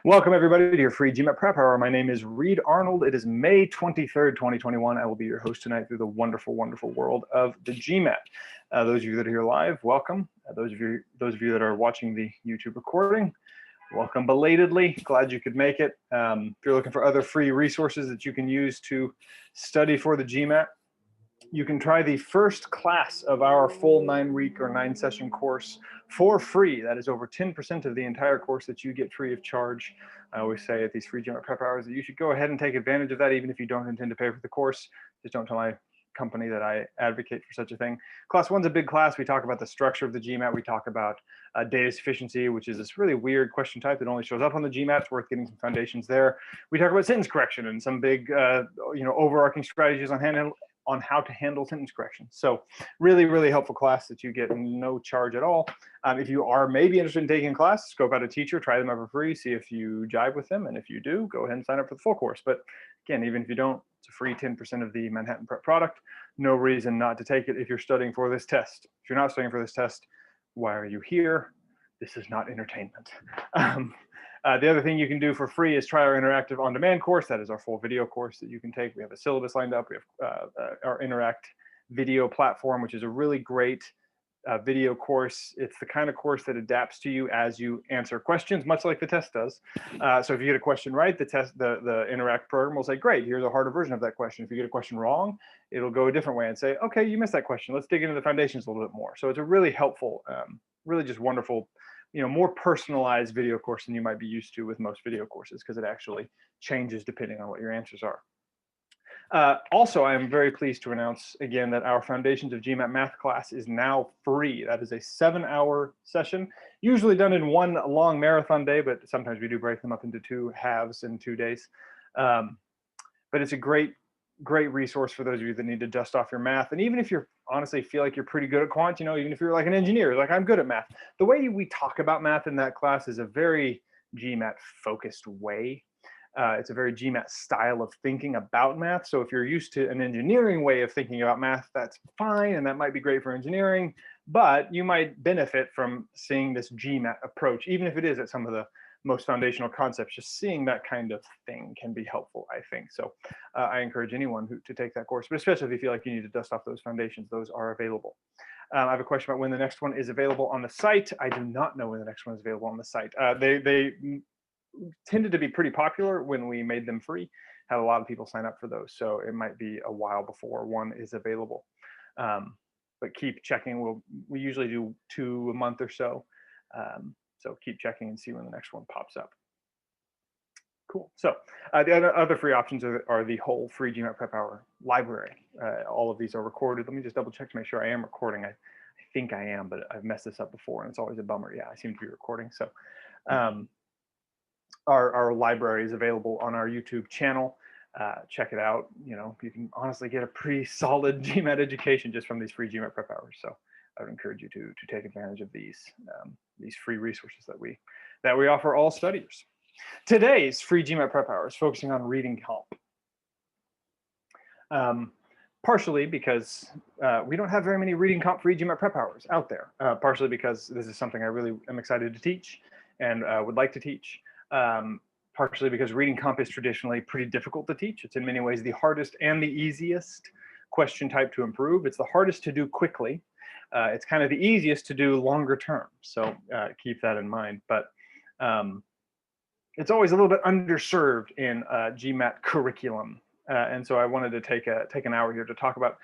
Welcome everybody to your free GMAT Prep Hour. My name is Reed Arnold. It is May 23rd, 2021. I will be your host tonight through the wonderful, wonderful world of the GMAT. Those of you that are here live, welcome. Those of you that are watching the YouTube recording, welcome belatedly. Glad you could make it. If you're looking for other free resources that you can use to study for the GMAT, you can try the first class of our full 9-week or 9-session course for free. That is over 10% of the entire course that you get free of charge. I always say at these free GMAT Prep Hours that you should go ahead and take advantage of that, even if you don't intend to pay for the course. Just don't tell my company that I advocate for such a thing. Class 1's a big class. We talk about the structure of the GMAT. We talk about data sufficiency, which is this really weird question type that only shows up on the GMAT. It's worth getting some foundations there. We talk about sentence correction and some big, overarching strategies on how to handle sentence correction. So really, really helpful class that you get no charge at all. If you are maybe interested in taking a class, scope out a teacher, try them out for free, see if you jive with them. And if you do, go ahead and sign up for the full course. But again, even if you don't, it's a free 10% of the Manhattan Prep product. No reason not to take it if you're studying for this test. If you're not studying for this test, why are you here? This is not entertainment. The other thing you can do for free is try our interactive on-demand course. That is our full video course that you can take. We have a syllabus lined up. We have our Interact video platform, which is a really great video course. It's the kind of course that adapts to you as you answer questions, much like the test does. So if you get a question right, the Interact program will say, great, here's a harder version of that question. If you get a question wrong, it'll go a different way and say, okay, you missed that question. Let's dig into the foundations a little bit more. So it's a really helpful, really just wonderful, more personalized video course than you might be used to with most video courses, because it actually changes depending on what your answers are. Also, I am very pleased to announce again that our Foundations of GMAT Math class is now free. That is a 7-hour session, usually done in one long marathon day, but sometimes we do break them up into 2 halves in 2 days. But it's a great resource for those of you that need to dust off your math. And even if you honestly feel like you're pretty good at quant, even if you're like an engineer, like I'm good at math, the way we talk about math in that class is a very GMAT focused way. It's a very GMAT style of thinking about math. So if you're used to an engineering way of thinking about math, that's fine. And that might be great for engineering, but you might benefit from seeing this GMAT approach, even if it is at some of the most foundational concepts. Just seeing that kind of thing can be helpful, I think. So I encourage anyone to take that course, but especially if you feel like you need to dust off those foundations, those are available. I have a question about when the next one is available on the site. I do not know when the next one is available on the site. They tended to be pretty popular when we made them free. Had a lot of people sign up for those, so it might be a while before one is available. But keep checking. We usually do 2 a month or so. So keep checking and see when the next one pops up. Cool. So the other free options are the whole free GMAT Prep Hour library. All of these are recorded. Let me just double check to make sure I am recording. I think I am, but I've messed this up before, and it's always a bummer. Yeah, I seem to be recording. So our library is available on our YouTube channel. Check it out. You can honestly get a pretty solid GMAT education just from these free GMAT Prep Hours. So I would encourage you to take advantage of these free resources that we offer all studiers. Today's free GMAT Prep Hour is focusing on reading comp. Partially because we don't have very many reading comp free GMAT Prep Hours out there. Partially because this is something I really am excited to teach and would like to teach. Partially because reading comp is traditionally pretty difficult to teach. It's in many ways the hardest and the easiest question type to improve. It's the hardest to do quickly. It's kind of the easiest to do longer term. So keep that in mind. But it's always a little bit underserved in GMAT curriculum. And so I wanted to take an hour here to talk about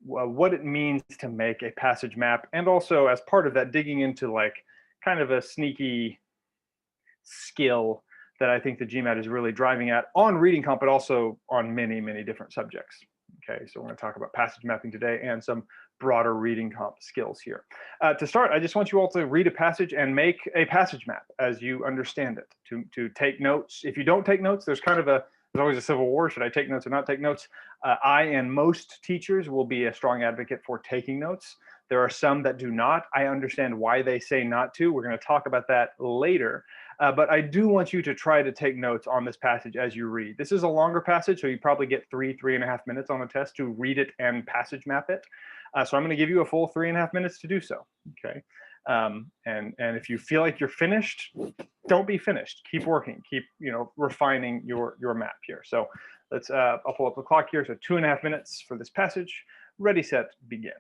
what it means to make a passage map. And also as part of that, digging into like kind of a sneaky skill that I think the GMAT is really driving at on reading comp, but also on many, many different subjects. Okay, so we're going to talk about passage mapping today and some broader reading comp skills here. To start, I just want you all to read a passage and make a passage map as you understand it, to take notes. If you don't take notes, there's always a civil war. Should I take notes or not take notes? I and most teachers will be a strong advocate for taking notes. There are some that do not. I understand why they say not to. We're going to talk about that later. But I do want you to try to take notes on this passage as you read. This is a longer passage, so you probably get 3.5 minutes on the test to read it and passage map it. So I'm going to give you a full 3.5 minutes to do so. Okay. And if you feel like you're finished, don't be finished. Keep working. Keep, refining your map here. So let's, I'll pull up the clock here. So 2.5 minutes for this passage. Ready, set, begin.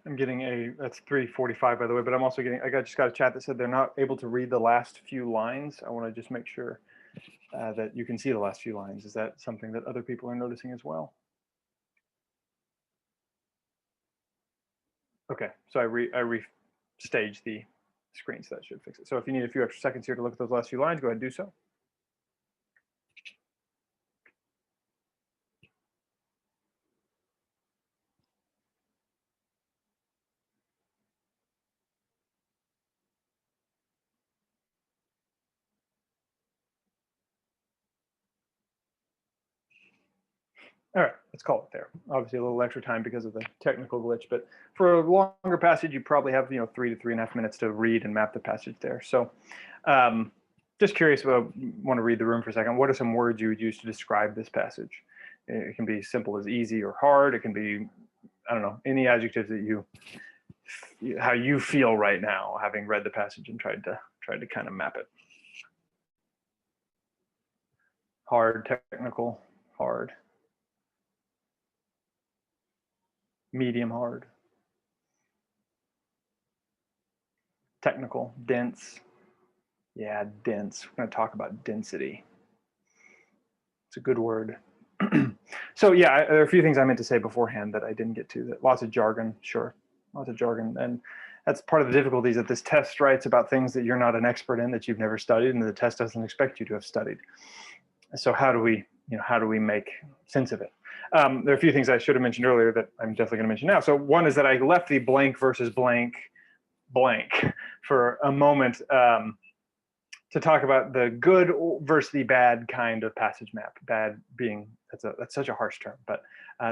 I'm getting that's 3:45 by the way, but I'm also I just got a chat that said they're not able to read the last few lines. I want to just make sure that you can see the last few lines. Is that something that other people are noticing as well? Okay, so I restaged the screen, so that should fix it. So if you need a few extra seconds here to look at those last few lines, go ahead and do so. All right, let's call it there. Obviously a little extra time because of the technical glitch, but for a longer passage, you probably have 3 to 3.5 minutes to read and map the passage there. So just curious, want to read the room for a second. What are some words you would use to describe this passage? It can be simple as easy or hard. It can be, I don't know, any adjectives that you how you feel right now, having read the passage and tried to kind of map it. Hard, technical, hard, medium hard, technical, dense. Yeah, dense. We're going to talk about density. It's a good word. So yeah, there are a few things I meant to say beforehand that I didn't get to. That lots of jargon, sure, lots of jargon, and that's part of the difficulties that this test writes about things that you're not an expert in, that you've never studied, and the test doesn't expect you to have studied. So how do we, how do we make sense of it? There are a few things I should have mentioned earlier that I'm definitely going to mention now. So one is that I left the blank versus blank for a moment to talk about the good versus the bad kind of passage map. Bad being, that's such a harsh term, but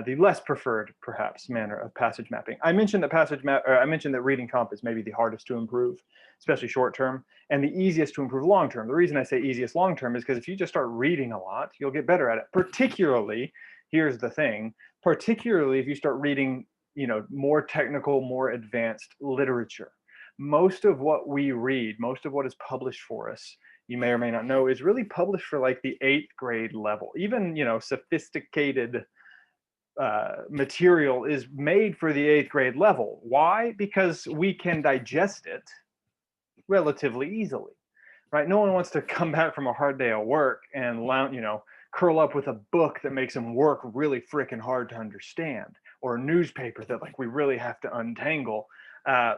the less preferred, perhaps, manner of passage mapping. I mentioned that I mentioned that reading comp is maybe the hardest to improve, especially short term, and the easiest to improve long term. The reason I say easiest long term is because if you just start reading a lot, you'll get better at it. Particularly, here's the thing, particularly if you start reading, more technical, more advanced literature. Most of what we read, most of what is published for us, you may or may not know, is really published for like the 8th grade level. Even, sophisticated material is made for the 8th grade level. Why? Because we can digest it relatively easily, right? No one wants to come back from a hard day of work and, curl up with a book that makes them work really freaking hard to understand, or a newspaper that like we really have to untangle.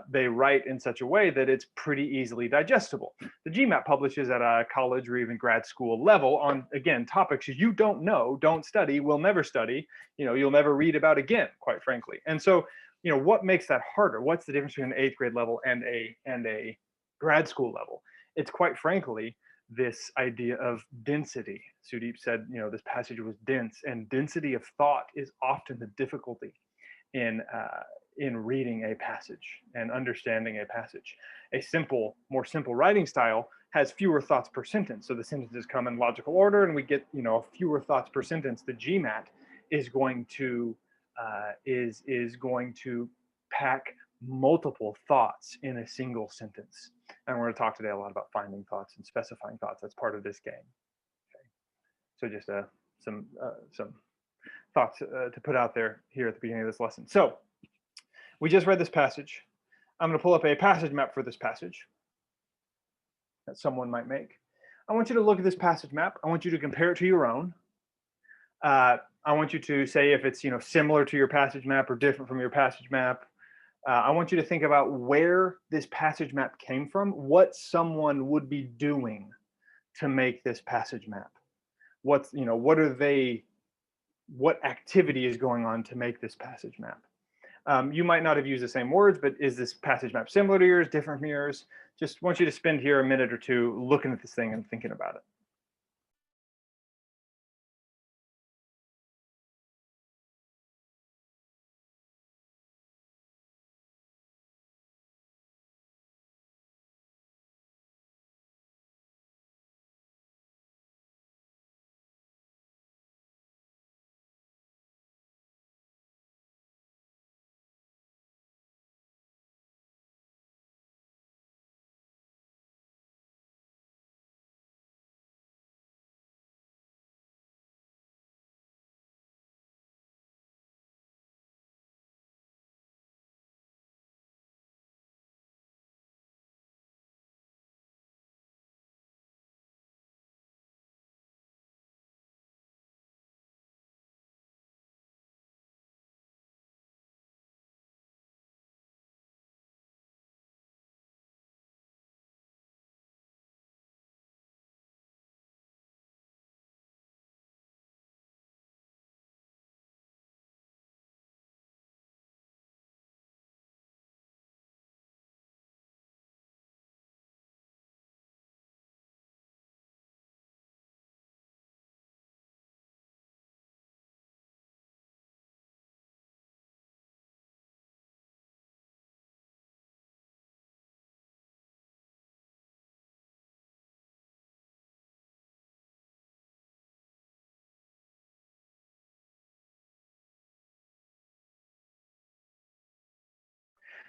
They write in such a way that it's pretty easily digestible. The GMAT publishes at a college or even grad school level on, again, topics you don't know, don't study, will never study, you'll never read about again, quite frankly. And so, what makes that harder? What's the difference between an 8th grade level and a grad school level? It's quite frankly this idea of density. Sudeep said, this passage was dense, and density of thought is often the difficulty in reading a passage and understanding a passage. A more simple writing style has fewer thoughts per sentence. So the sentences come in logical order and we get, fewer thoughts per sentence. The GMAT is going to pack multiple thoughts in a single sentence. And we're going to talk today a lot about finding thoughts and specifying thoughts. That's part of this game. Okay. So just some thoughts to put out there here at the beginning of this lesson. So we just read this passage. I'm going to pull up a passage map for this passage that someone might make. I want you to look at this passage map. I want you to compare it to your own. I want you to say if it's similar to your passage map or different from your passage map. I want you to think about where this passage map came from, what someone would be doing to make this passage map. What activity is going on to make this passage map? You might not have used the same words, but is this passage map similar to yours, different from yours? Just want you to spend here a minute or two looking at this thing and thinking about it.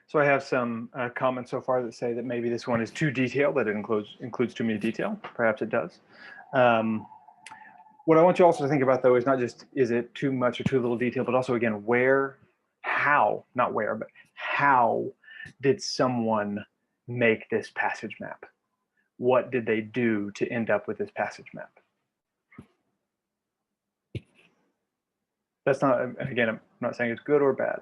So I have some comments so far that say that maybe this one is too detailed, that it includes too many detail. Perhaps it does. What I want you also to think about, though, is not just is it too much or too little detail, but also, again, not where, but how did someone make this passage map? What did they do to end up with this passage map? That's not, again, I'm not saying it's good or bad.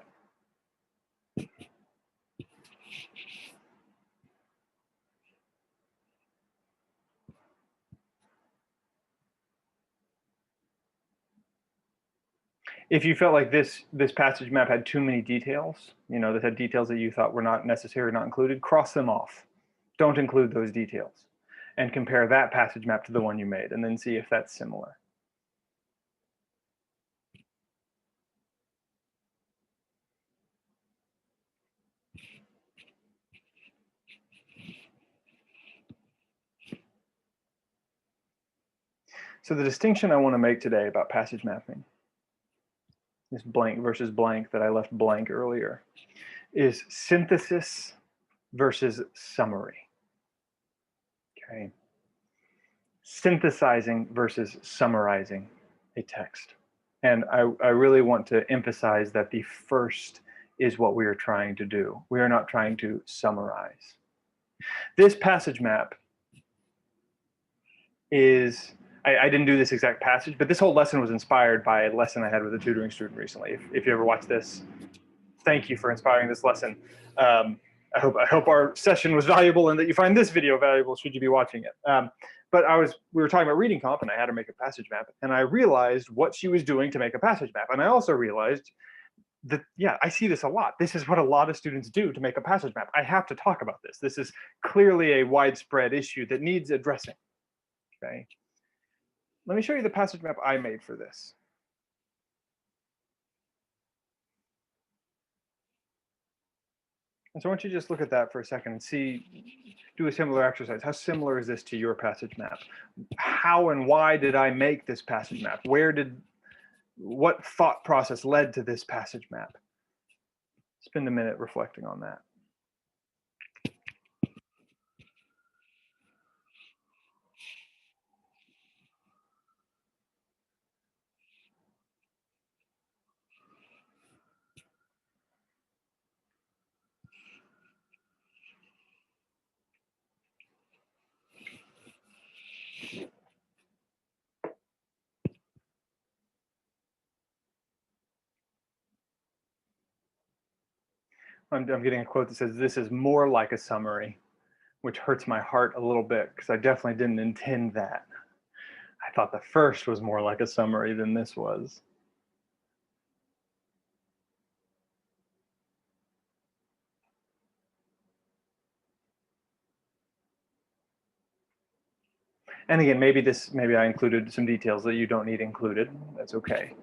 If you felt like this passage map had too many details, that had details that you thought were not necessary, not included, cross them off. Don't include those details, and compare that passage map to the one you made, and then see if that's similar. So the distinction I want to make today about passage mapping, this blank versus blank that I left blank earlier, is synthesis versus summary. Okay. Synthesizing versus summarizing a text. And I really want to emphasize that the first is what we are trying to do. We are not trying to summarize. This passage map is, I didn't do this exact passage, but this whole lesson was inspired by a lesson I had with a tutoring student recently. If you ever watched this, thank you for inspiring this lesson. I hope our session was valuable and that you find this video valuable should you be watching it. But we were talking about reading comp, and I had her make a passage map, and I realized what she was doing to make a passage map. And I also realized that, yeah, I see this a lot. This is what a lot of students do to make a passage map. I have to talk about this. This is clearly a widespread issue that needs addressing. Okay. Let me show you the passage map I made for this. And so I want you to just look at that for a second and do a similar exercise. How similar is this to your passage map? How and why did I make this passage map? What thought process led to this passage map? Spend a minute reflecting on that. I'm getting a quote that says, "This is more like a summary," which hurts my heart a little bit because I definitely didn't intend that. I thought the first was more like a summary than this was. And again, maybe I included some details that you don't need included. That's okay.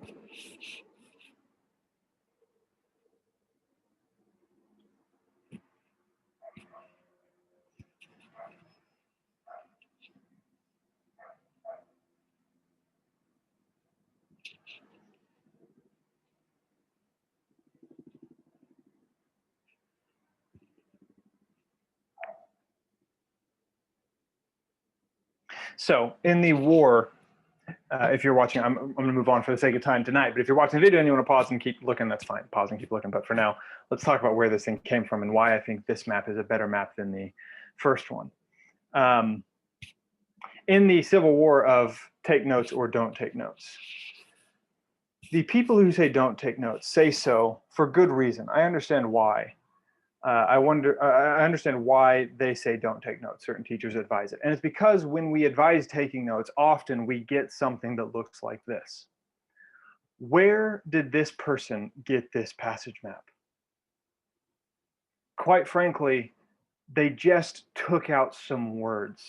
So in the war, if you're watching, I'm going to move on for the sake of time tonight, but if you're watching the video and you want to pause and keep looking, that's fine. Pause and keep looking. But for now, let's talk about where this thing came from and why I think this map is a better map than the first one. In the Civil War of take notes or don't take notes, the people who say don't take notes say so for good reason. I understand why. I understand why they say don't take notes. Certain teachers advise it. And it's because when we advise taking notes, often we get something that looks like this. Where did this person get this passage map? Quite frankly, they just took out some words.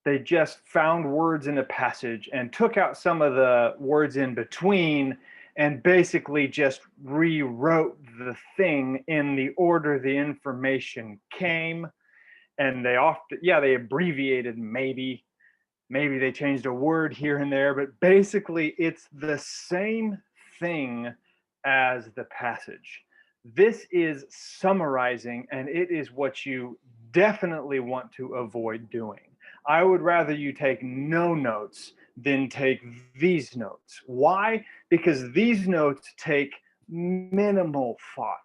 They just found words in a passage and took out some of the words in between and basically just rewrote the thing in the order the information came. And they abbreviated, maybe they changed a word here and there, but basically it's the same thing as the passage. This is summarizing, and it is what you definitely want to avoid doing. I would rather you take no notes than take these notes. Why? Because these notes take minimal thought.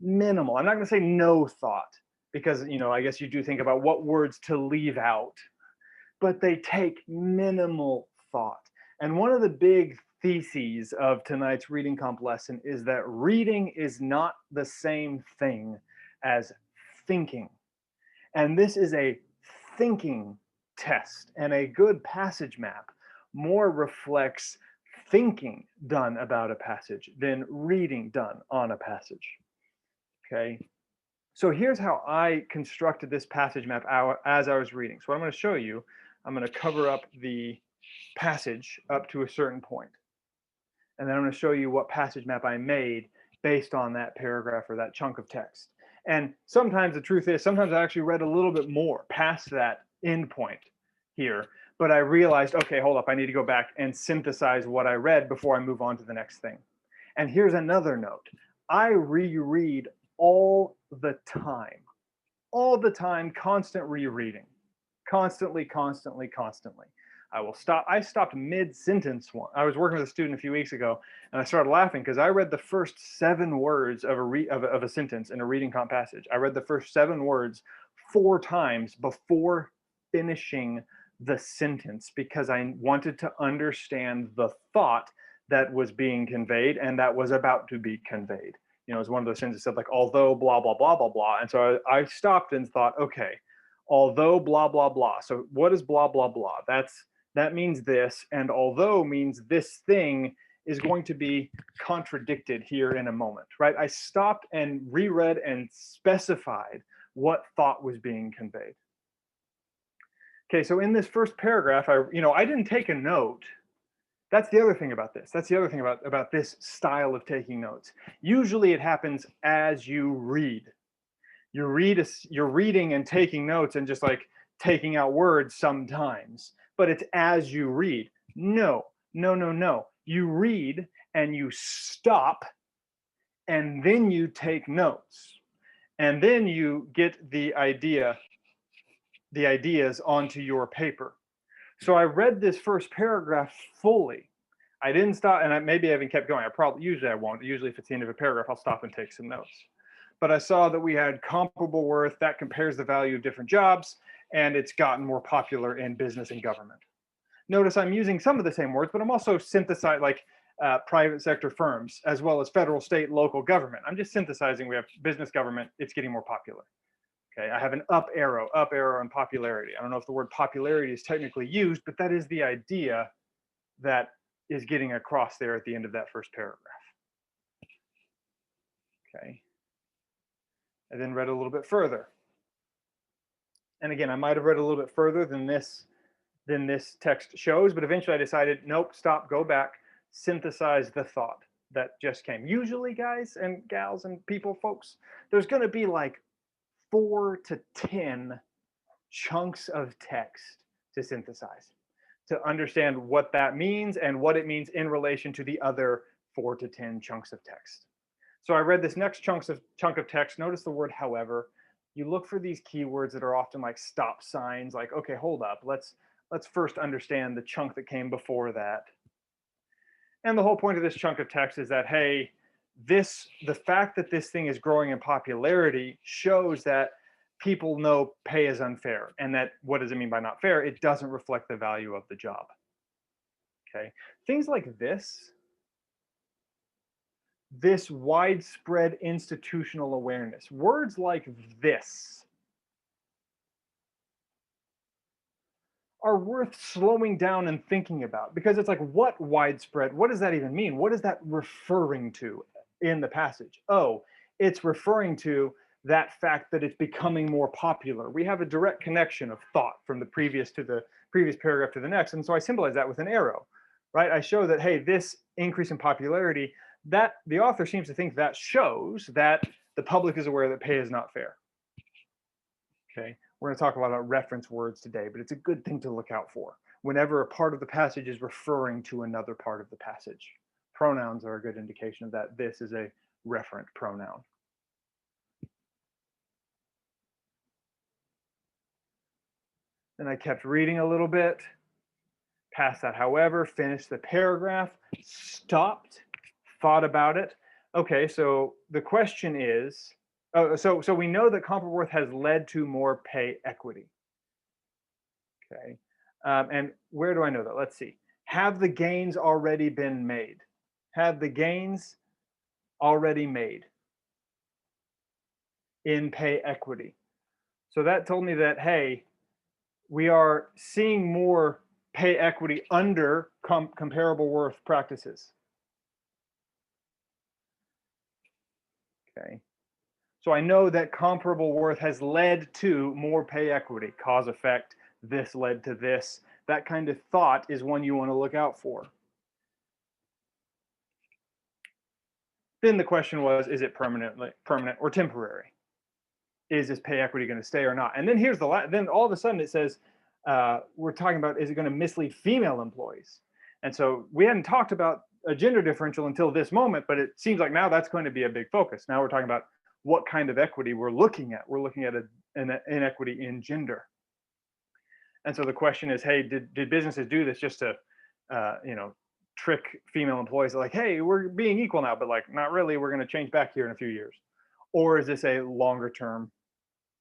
Minimal. I'm not going to say no thought because, I guess you do think about what words to leave out, but they take minimal thought. And one of the big theses of tonight's reading comp lesson is that reading is not the same thing as thinking. And this is a thinking test, and a good passage map more reflects thinking done about a passage than reading done on a passage. Okay. So here's how I constructed this passage map as I was reading. So what I'm going to show you, I'm going to cover up the passage up to a certain point. And then I'm going to show you what passage map I made based on that paragraph or that chunk of text. And sometimes the truth is, sometimes I actually read a little bit more past that end point here, but I realized, okay, hold up, I need to go back and synthesize what I read before I move on to the next thing. And here's another note. I reread all the time, constant rereading, constantly. I will stop. I stopped mid-sentence one. I was working with a student a few weeks ago, and I started laughing because I read the first 7 words of a sentence in a reading comp passage. I read the first 7 words 4 times before finishing the sentence because I wanted to understand the thought that was being conveyed and that was about to be conveyed. It was one of those sentences that said like, although blah, blah, blah, blah, blah. And so I stopped and thought, okay, although blah, blah, blah. So what is blah, blah, blah? That means this, and although means this thing is going to be contradicted here in a moment, right? I stopped and reread and specified what thought was being conveyed. Okay, so in this first paragraph, I didn't take a note. That's the other thing about this. That's the other thing about this style of taking notes. Usually it happens as you read. You're reading and taking notes and just like taking out words sometimes, but it's as you read. No. You read and you stop and then you take notes. And then you get the ideas onto your paper. So I read this first paragraph fully. I didn't stop, and maybe I even kept going. Usually I won't. Usually if it's the end of a paragraph, I'll stop and take some notes. But I saw that we had comparable worth that compares the value of different jobs, and it's gotten more popular in business and government. Notice I'm using some of the same words, but I'm also synthesizing like private sector firms, as well as federal, state, local government. I'm just synthesizing. We have business, government. It's getting more popular. Okay, I have an up arrow on popularity. I don't know if the word popularity is technically used, but that is the idea that is getting across there at the end of that first paragraph. Okay. I then read a little bit further. And again, I might have read a little bit further than this text shows, but eventually I decided, nope, stop, go back, synthesize the thought that just came. Usually, guys and gals and folks, there's going to be like 4 to 10 chunks of text to synthesize, to understand what that means and what it means in relation to the other 4 to 10 chunks of text. So I read this next chunk of text. Notice the word however. You look for these keywords that are often like stop signs, like, okay, hold up. Let's first understand the chunk that came before that. And the whole point of this chunk of text is that, hey, the fact that this thing is growing in popularity shows that people know pay is unfair. And that, what does it mean by not fair? It doesn't reflect the value of the job. Okay. Things like this widespread institutional awareness, words like this are worth slowing down and thinking about, because it's like, what widespread? What does that even mean? What is that referring to in the passage? Oh, it's referring to that fact that it's becoming more popular. We have a direct connection of thought from the previous paragraph to the next. And so I symbolize that with an arrow, right? I show that, hey, this increase in popularity, that the author seems to think that shows that the public is aware that pay is not fair. Okay, we're going to talk a lot about reference words today, but it's a good thing to look out for whenever a part of the passage is referring to another part of the passage. Pronouns are a good indication of that. This is a referent pronoun. Then I kept reading a little bit, past that, however, finished the paragraph, stopped, thought about it. Okay, so the question is, so we know that comparable worth has led to more pay equity. Okay, and where do I know that? Let's see. Have the gains already been made? Have the gains already made in pay equity? So that told me that, hey, we are seeing more pay equity under comparable worth practices. Okay. So I know that comparable worth has led to more pay equity, cause effect, this led to this. That kind of thought is one you want to look out for. Then the question was, is it permanent or temporary? Is this pay equity going to stay or not? And then here's then all of a sudden it says, we're talking about, is it going to mislead female employees? And so we hadn't talked about a gender differential until this moment, but it seems like now that's going to be a big focus. Now we're talking about what kind of equity we're looking at. We're looking at an inequity in gender. And so the question is, hey, did businesses do this just to, trick female employees? Like, hey, we're being equal now, but like, not really. We're going to change back here in a few years. Or is this a longer term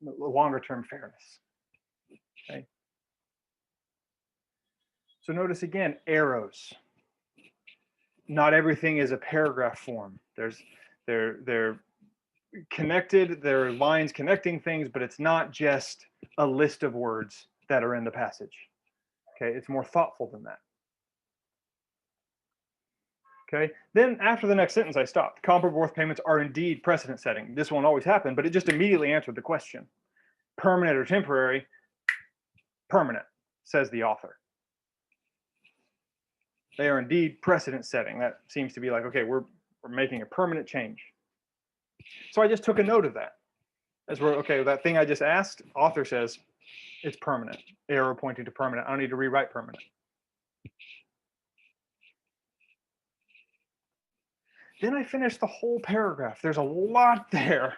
fairness? Okay. So notice again, arrows. Not everything is a paragraph form. They're connected. There are lines connecting things, but it's not just a list of words that are in the passage. Okay, it's more thoughtful than that. Okay, then after the next sentence, I stopped. Comparable worth payments are indeed precedent setting. This won't always happen, but it just immediately answered the question. Permanent or temporary? Permanent, says the author. They are indeed precedent setting. That seems to be like, okay, we're making a permanent change. So I just took a note of that. As we're, okay, that thing I just asked, author says it's permanent. Arrow pointing to permanent. I don't need to rewrite permanent. Then I finished the whole paragraph. There's a lot there.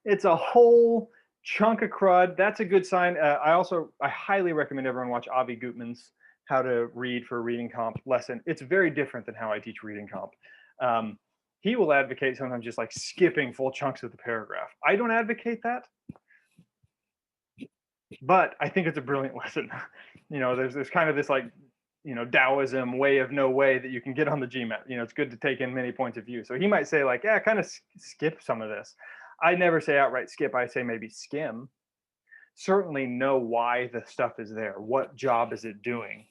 It's a whole chunk of crud. That's a good sign. I highly recommend everyone watch Avi Gutman's How to Read for a Reading Comp lesson. It's very different than how I teach reading comp. He will advocate sometimes just like skipping full chunks of the paragraph. I don't advocate that, but I think it's a brilliant lesson. There's kind of this like, Taoism way of no way that you can get on the GMAT. It's good to take in many points of view. So he might say like, yeah, kind of skip some of this. I never say outright skip. I say maybe skim. Certainly know why the stuff is there. What job is it doing?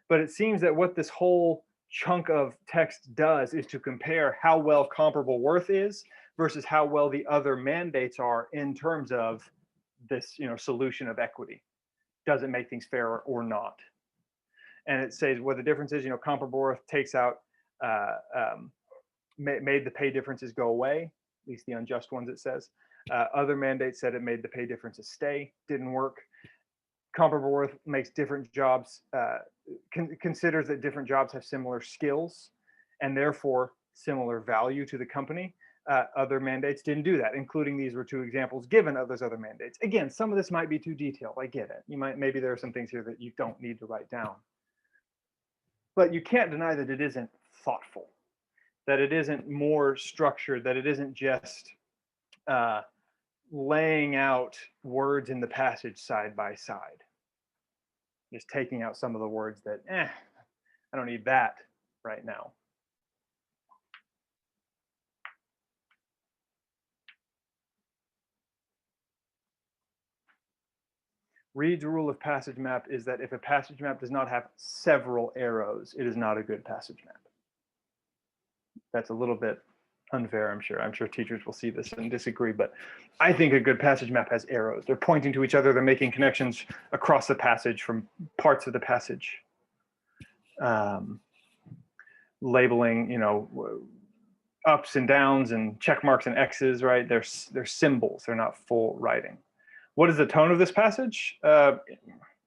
But it seems that what this whole chunk of text does is to compare how well comparable worth is versus how well the other mandates are in terms of this, solution of equity. Does it make things fairer or not? And it says what the difference is. Comparable worth takes out, made the pay differences go away, at least the unjust ones, it says. Other mandates said it made the pay differences stay, didn't work. Comparable worth makes different jobs, considers that different jobs have similar skills and therefore similar value to the company. Other mandates didn't do that, including these were two examples given of those other mandates. Again, some of this might be too detailed. I get it. Maybe there are some things here that you don't need to write down. But you can't deny that it isn't thoughtful, that it isn't more structured, that it isn't just laying out words in the passage side by side. Just taking out some of the words that, I don't need that right now. Reed's rule of passage map is that if a passage map does not have several arrows, it is not a good passage map. That's a little bit unfair, I'm sure. I'm sure teachers will see this and disagree, but I think a good passage map has arrows. They're pointing to each other. They're making connections across the passage from parts of the passage. Labeling, ups and downs and check marks and X's, right? They're symbols. They're not full writing. What is the tone of this passage?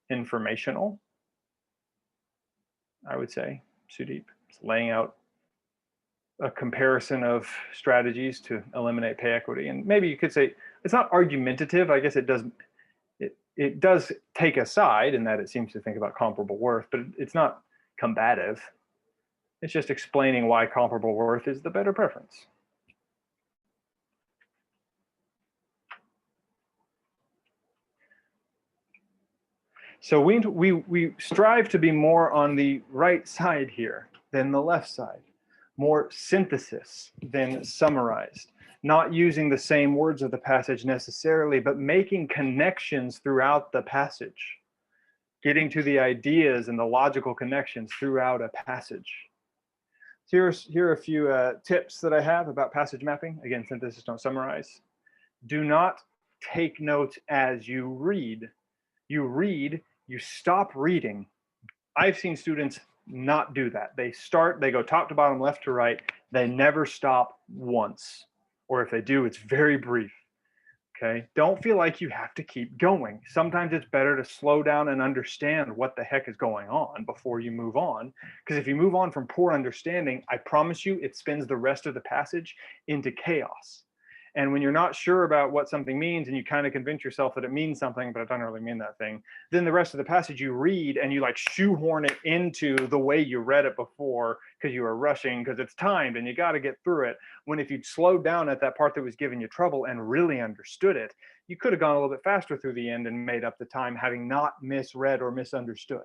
Informational, I would say. Sudeep. It's laying out a comparison of strategies to eliminate pay equity. And maybe you could say it's not argumentative. I guess it does take a side in that it seems to think about comparable worth, but it's not combative. It's just explaining why comparable worth is the better preference. So we strive to be more on the right side here than the left side, more synthesis than summarized, not using the same words of the passage necessarily, but making connections throughout the passage, getting to the ideas and the logical connections throughout a passage. So here are a few tips that I have about passage mapping. Again, synthesis, don't summarize. Do not take notes as you read. You read, you stop reading. I've seen students not do that. They go top to bottom, left to right. They never stop once. Or if they do, it's very brief. Okay, don't feel like you have to keep going. Sometimes it's better to slow down and understand what the heck is going on before you move on. Because if you move on from poor understanding, I promise you, it spins the rest of the passage into chaos. And when you're not sure about what something means and you kind of convince yourself that it means something, but it doesn't really mean that thing, then the rest of the passage you read and you like shoehorn it into the way you read it before because you were rushing because it's timed and you got to get through it. When if you'd slowed down at that part that was giving you trouble and really understood it, you could have gone a little bit faster through the end and made up the time having not misread or misunderstood.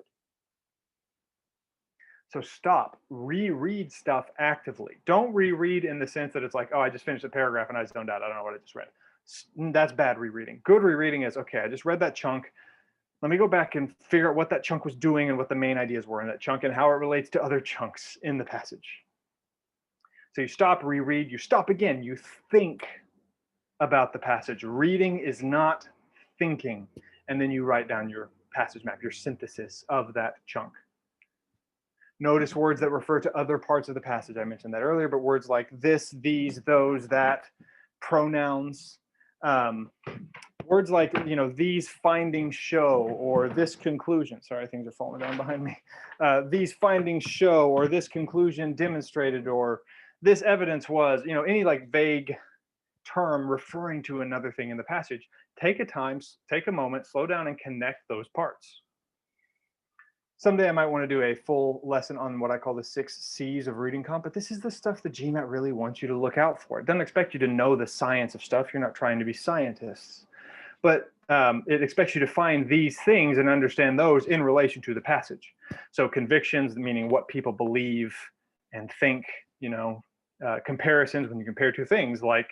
So stop, reread stuff actively. Don't reread in the sense that it's like, oh, I just finished a paragraph and I zoned out. I don't know what I just read. That's bad rereading. Good rereading is, okay, I just read that chunk. Let me go back and figure out what that chunk was doing and what the main ideas were in that chunk and how it relates to other chunks in the passage. So you stop, reread, you stop again, you think about the passage. Reading is not thinking. And then you write down your passage map, your synthesis of that chunk. Notice words that refer to other parts of the passage. I mentioned that earlier, but words like this, these, those, that, pronouns, words like, these findings show, or this conclusion. Sorry, things are falling down behind me. These findings show, or this conclusion demonstrated, or this evidence was, any like vague term referring to another thing in the passage. Take a moment, slow down and connect those parts. Someday I might want to do a full lesson on what I call the 6 C's of reading comp, but this is the stuff the GMAT really wants you to look out for. It doesn't expect you to know the science of stuff. You're not trying to be scientists. But it expects you to find these things and understand those in relation to the passage. So convictions, meaning what people believe and think, comparisons when you compare two things like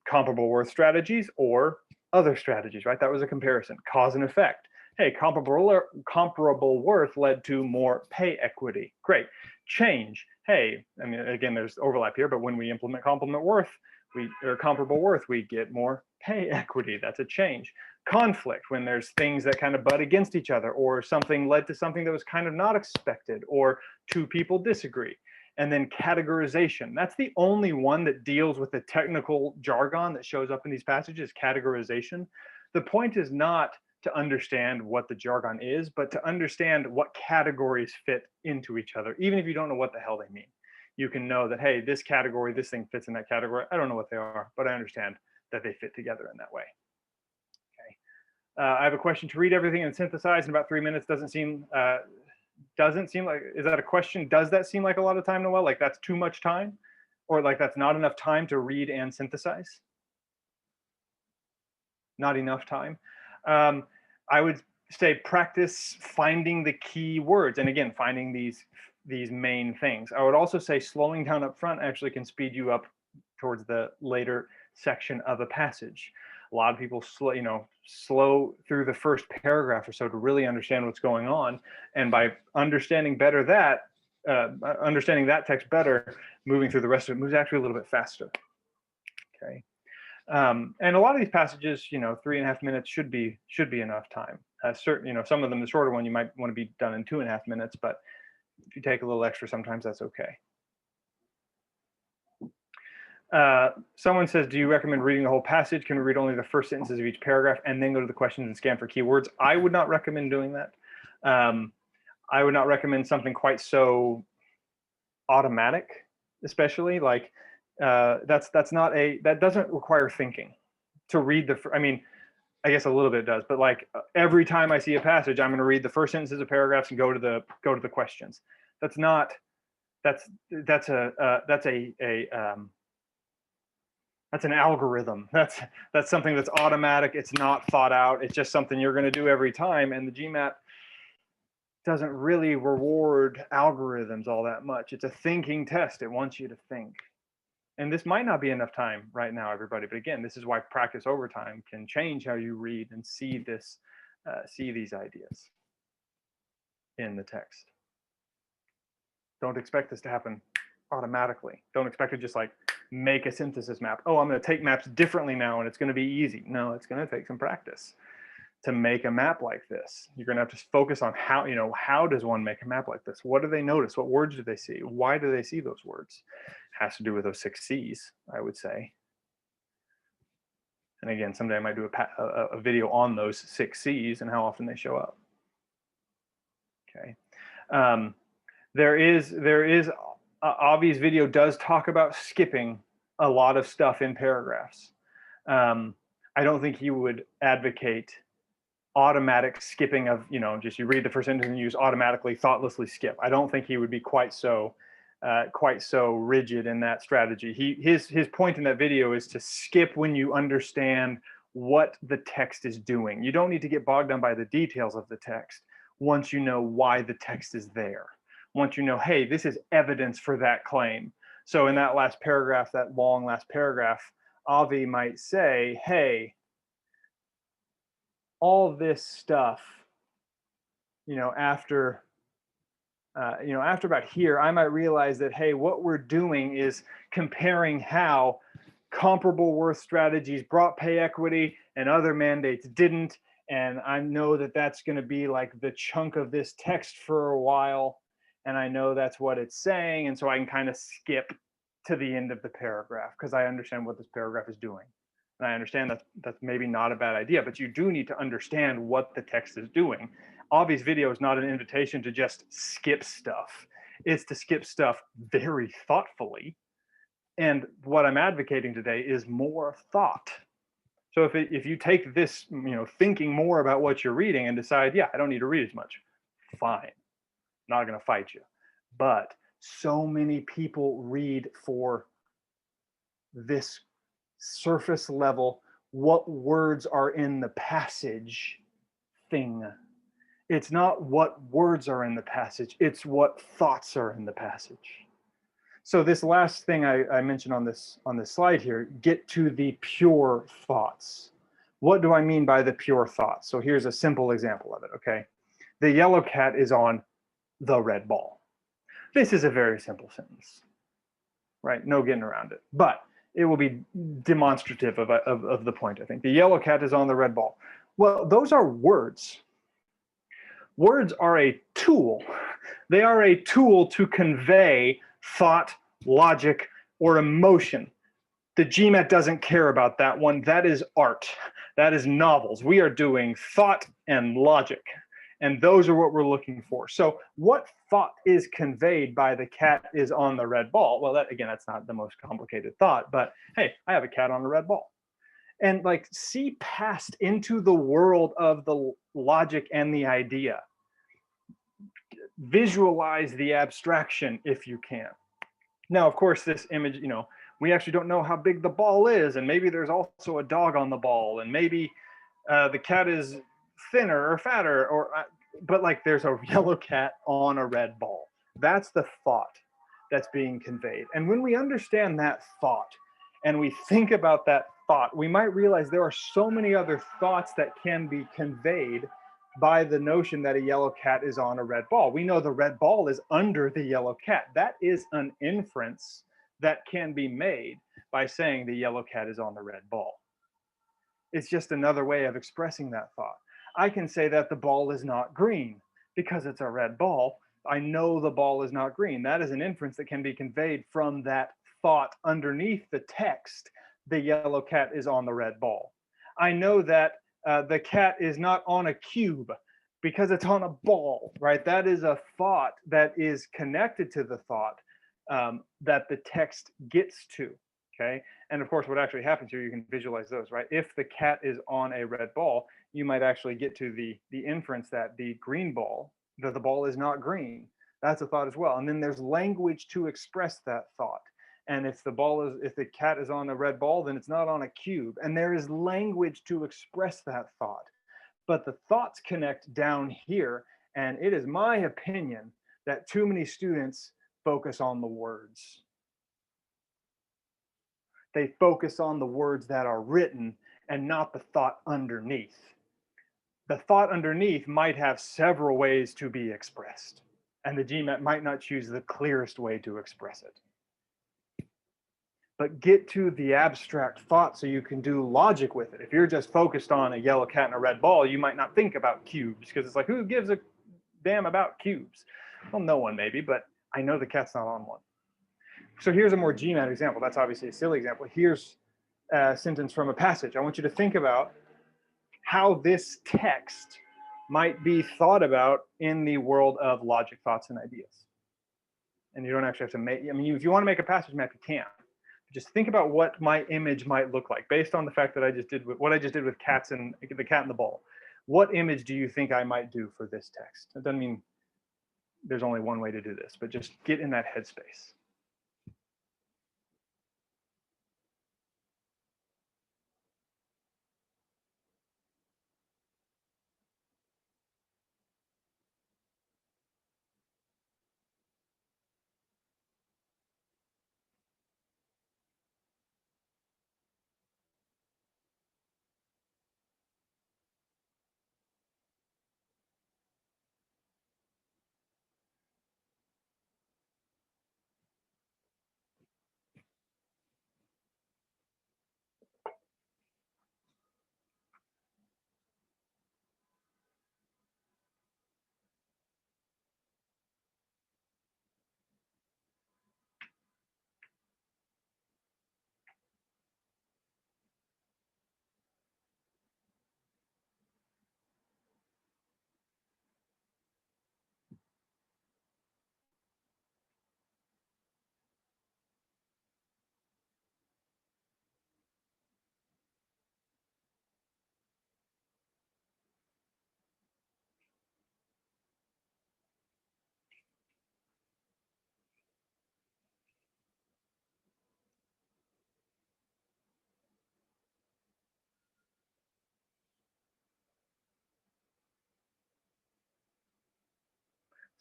comparable worth strategies or other strategies, right? That was a comparison. Cause and effect. Hey, comparable worth led to more pay equity. Great. Change. Hey, I mean, again, there's overlap here, but when we implement comparable worth, we get more pay equity. That's a change. Conflict, when there's things that kind of butt against each other, or something led to something that was kind of not expected, or two people disagree. And then categorization. That's the only one that deals with the technical jargon that shows up in these passages, categorization. The point is not to understand what the jargon is, but to understand what categories fit into each other, even if you don't know what the hell they mean. You can know that, hey, this category, this thing fits in that category. I don't know what they are, but I understand that they fit together in that way. Okay. I have a question. To read everything and synthesize in about 3 minutes doesn't seem like, is that a question? Does that seem like a lot of time, Noel? Like that's too much time? Or like that's not enough time to read and synthesize? Not enough time? I would say practice finding the key words. And again, finding these main things. I would also say slowing down up front actually can speed you up towards the later section of a passage. A lot of people slow through the first paragraph or so to really understand what's going on. And by understanding that text better, moving through the rest of it moves actually a little bit faster. Okay. And a lot of these passages, 3.5 minutes should be enough time. Some of them, the shorter one, you might want to be done in 2.5 minutes, but if you take a little extra, sometimes that's okay. Someone says, do you recommend reading the whole passage? Can we read only the first sentences of each paragraph and then go to the questions and scan for keywords? I would not recommend doing that. I would not recommend something quite so automatic. especially, like that doesn't require thinking to read the. I mean, I guess a little bit does, but like every time I see a passage, I'm going to read the first sentences of paragraphs and go to the questions. That's not. That's an algorithm. That's something that's automatic. It's not thought out. It's just something you're going to do every time. And the GMAT doesn't really reward algorithms all that much. It's a thinking test. It wants you to think. And this might not be enough time right now, everybody. But again, this is why practice over time can change how you read and see these ideas in the text. Don't expect this to happen automatically. Don't expect to just like make a synthesis map. Oh, I'm going to take maps differently now and it's going to be easy. No, it's going to take some practice to make a map like this. You're going to have to focus on how does one make a map like this? What do they notice? What words do they see? Why do they see those words? It has to do with those 6 C's, I would say. And again, someday I might do a video on those 6 C's and how often they show up. Okay. There is Avi's video does talk about skipping a lot of stuff in paragraphs. I don't think he would advocate automatic skipping of, just you read the first sentence and you just automatically thoughtlessly skip. I don't think he would be quite so rigid in that strategy. His point in that video is to skip when you understand what the text is doing. You don't need to get bogged down by the details of the text once you know why the text is there. Once you know, hey, this is evidence for that claim. So in that last paragraph, that long last paragraph, Avi might say, hey, all this stuff, after about here, I might realize that, hey, what we're doing is comparing how comparable worth strategies brought pay equity and other mandates didn't. And I know that that's going to be like the chunk of this text for a while. And I know that's what it's saying. And so I can kind of skip to the end of the paragraph because I understand what this paragraph is doing. And I understand that's maybe not a bad idea, but you do need to understand what the text is doing. Avi's video is not an invitation to just skip stuff. It's to skip stuff very thoughtfully. And what I'm advocating today is more thought. So if you take this, thinking more about what you're reading and decide, yeah, I don't need to read as much, fine. Not going to fight you. But so many people read for this surface level, what words are in the passage thing. It's not what words are in the passage, it's what thoughts are in the passage. So this last thing I mentioned on this slide here, get to the pure thoughts. What do I mean by the pure thoughts? So here's a simple example of it, okay? The yellow cat is on the red ball. This is a very simple sentence, right? No getting around it, but it will be demonstrative of the point, I think. The yellow cat is on the red ball. Well, those are words. Words are a tool. They are a tool to convey thought, logic, or emotion. The GMAT doesn't care about that one. That is art. That is novels. We are doing thought and logic. And those are what we're looking for. So what thought is conveyed by the cat is on the red ball? Well, that's not the most complicated thought, but hey, I have a cat on the red ball. And like see past into the world of the logic and the idea. Visualize the abstraction if you can. Now, of course, this image, we actually don't know how big the ball is, and maybe there's also a dog on the ball, and maybe the cat is thinner or fatter, but like there's a yellow cat on a red ball. That's the thought that's being conveyed. And when we understand that thought and we think about that thought, we might realize there are so many other thoughts that can be conveyed by the notion that a yellow cat is on a red ball. We know the red ball is under the yellow cat. That is an inference that can be made by saying the yellow cat is on the red ball. It's just another way of expressing that thought. I can say that the ball is not green because it's a red ball. I know the ball is not green. That is an inference that can be conveyed from that thought underneath the text. The yellow cat is on the red ball. I know that the cat is not on a cube because it's on a ball, right? That is a thought that is connected to the thought that the text gets to. Okay, and of course, what actually happens here, you can visualize those, right? If the cat is on a red ball, you might actually get to the inference that the green ball, that the ball is not green. That's a thought as well. And then there's language to express that thought. And if the cat is on a red ball, then it's not on a cube. And there is language to express that thought. But the thoughts connect down here. And it is my opinion that too many students focus on the words. They focus on the words that are written and not the thought underneath. The thought underneath might have several ways to be expressed, and the GMAT might not choose the clearest way to express it. But get to the abstract thought so you can do logic with it. If you're just focused on a yellow cat and a red ball, you might not think about cubes, because it's like, who gives a damn about cubes? Well, no one maybe, but I know the cat's not on one. So here's a more GMAT example. That's obviously a silly example. Here's a sentence from a passage. I want you to think about how this text might be thought about in the world of logic, thoughts, and ideas. And you don't actually have to make, I mean, if you want to make a passage map, you can. Just think about what my image might look like based on the fact that I just did what I just did with cats and the cat and the ball. What image do you think I might do for this text? It doesn't mean there's only one way to do this, but just get in that headspace.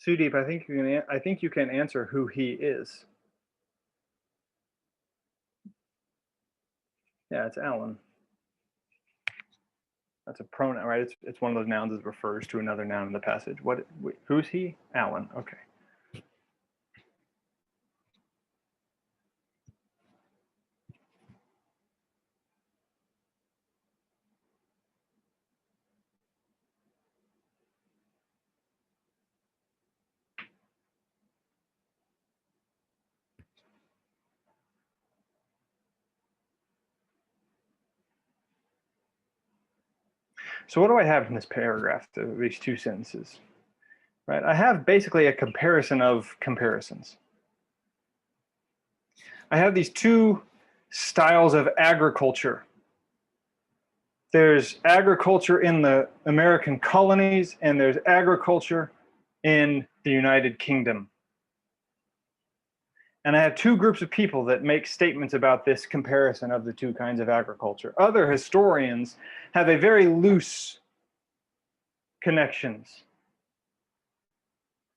Sudeep, I think you can answer who he is. Yeah, it's Alan. That's a pronoun, right? It's one of those nouns that refers to another noun in the passage. Who's he? Alan. Okay. So what do I have in this paragraph, these two sentences? Right? I have basically a comparison of comparisons. I have these two styles of agriculture. There's agriculture in the American colonies, and there's agriculture in the United Kingdom. And I have two groups of people that make statements about this comparison of the two kinds of agriculture. Other historians have a very loose connections.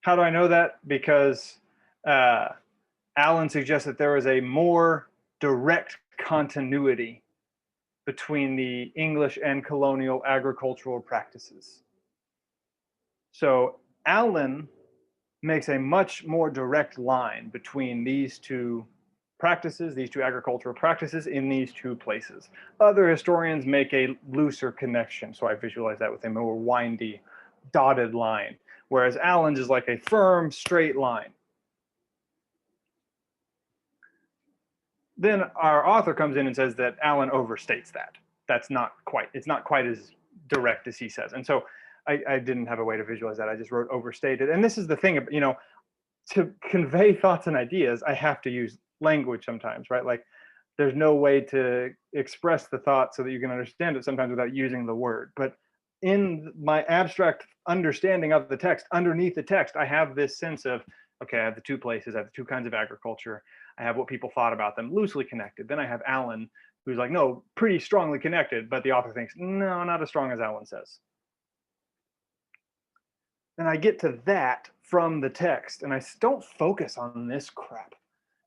How do I know that? Because Alan suggests that there is a more direct continuity between the English and colonial agricultural practices. So Alan makes a much more direct line between these two practices, these two agricultural practices in these two places. Other historians make a looser connection, so I visualize that with a more windy, dotted line, whereas Alan's is like a firm, straight line. Then our author comes in and says that Alan overstates that. It's not quite as direct as he says. And so I didn't have a way to visualize that. I just wrote overstated. And this is the thing, to convey thoughts and ideas, I have to use language sometimes, right? Like there's no way to express the thought so that you can understand it sometimes without using the word. But in my abstract understanding of the text, underneath the text, I have this sense of, okay, I have the two places, I have the two kinds of agriculture, I have what people thought about them, loosely connected. Then I have Alan, who's like, no, pretty strongly connected, but the author thinks, no, not as strong as Alan says. And I get to that from the text, and I don't focus on this crap.